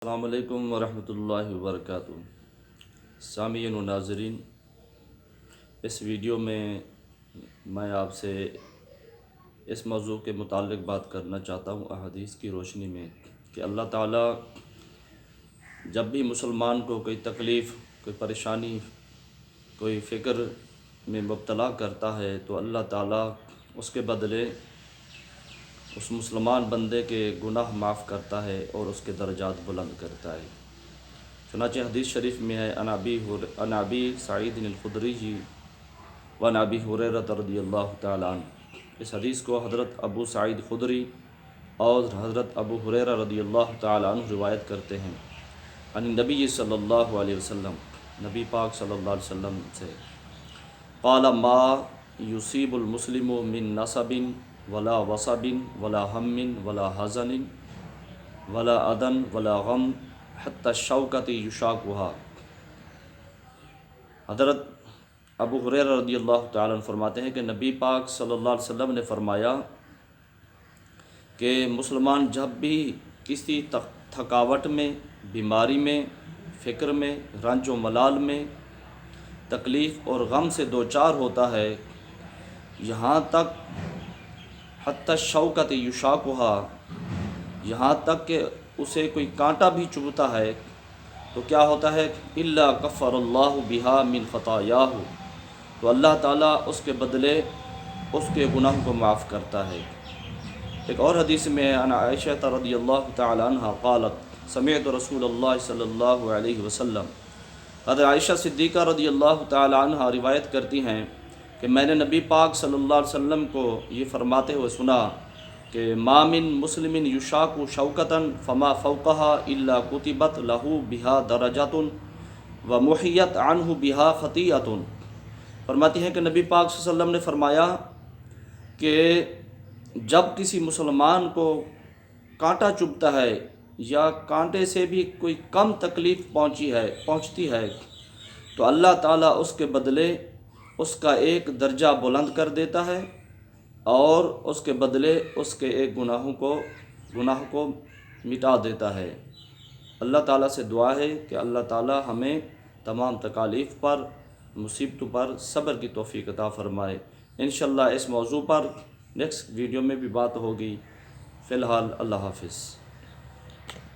السلام علیکم ورحمۃ اللہ وبرکاتہ۔ سامعین و ناظرین، اس ویڈیو میں آپ سے اس موضوع کے متعلق بات کرنا چاہتا ہوں احادیث کی روشنی میں کہ اللہ تعالیٰ جب بھی مسلمان کو کوئی تکلیف، کوئی پریشانی، کوئی فکر میں مبتلا کرتا ہے تو اللہ تعالیٰ اس کے بدلے اس مسلمان بندے کے گناہ معاف کرتا ہے اور اس کے درجات بلند کرتا ہے۔ چنانچہ حدیث شریف میں ہے عن ابی سعید الخدری وعن ابی ہریرہ رضی اللہ تعالیٰ عنہ۔ اس حدیث کو حضرت ابو سعید خدری اور حضرت ابو ہریرہ رضی اللہ تعالیٰ عنہ روایت کرتے ہیں عن نبی صلی اللہ علیہ وسلم، نبی پاک صلی اللہ علیہ وسلم سے، قال ما یصیب المسلم من نصب ولا وصب ولا ہم ولا حزن ولا اذن ولا غم حتی الشوکۃ یشاکھها۔ حضرت ابو ہریرہ رضی اللہ تعالیٰ عنہ فرماتے ہیں کہ نبی پاک صلی اللہ علیہ وسلم نے فرمایا کہ مسلمان جب بھی کسی تھکاوٹ میں، بیماری میں، فکر میں، رنج و ملال میں، تکلیف اور غم سے دوچار ہوتا ہے، یہاں تک حتی الشوکۃ یشاکھها، یہاں تک کہ اسے کوئی کانٹا بھی چبھتا ہے تو کیا ہوتا ہے الا کفر اللہ بہا من خطایاہ، تو اللہ تعالیٰ اس کے بدلے اس کے گناہ کو معاف کرتا ہے۔ ایک اور حدیث میں عن عائشہ رضی اللہ تعالی عنہ قالت سمعت رسول اللہ صلی اللہ علیہ وسلم، حضرت عائشہ صدیقہ رضی اللہ تعالی عنہ روایت کرتی ہیں کہ میں نے نبی پاک صلی اللہ علیہ وسلم کو یہ فرماتے ہوئے سنا کہ ما من مسلم یشاک شوکۃ فما فوقها الا کتبت له بها درجات ومحیت عنہ بها خطیئۃ۔ فرماتی ہیں کہ نبی پاک صلی اللہ علیہ وسلم نے فرمایا کہ جب کسی مسلمان کو کانٹا چبھتا ہے یا کانٹے سے بھی کوئی کم تکلیف پہنچتی ہے تو اللہ تعالیٰ اس کے بدلے اس کا ایک درجہ بلند کر دیتا ہے اور اس کے بدلے اس کے ایک گناہ کو مٹا دیتا ہے۔ اللہ تعالیٰ سے دعا ہے کہ اللہ تعالیٰ ہمیں تمام تکالیف پر، مصیبتوں پر صبر کی توفیق عطا فرمائے۔ انشاءاللہ اس موضوع پر نیکسٹ ویڈیو میں بھی بات ہوگی۔ فی الحال اللہ حافظ۔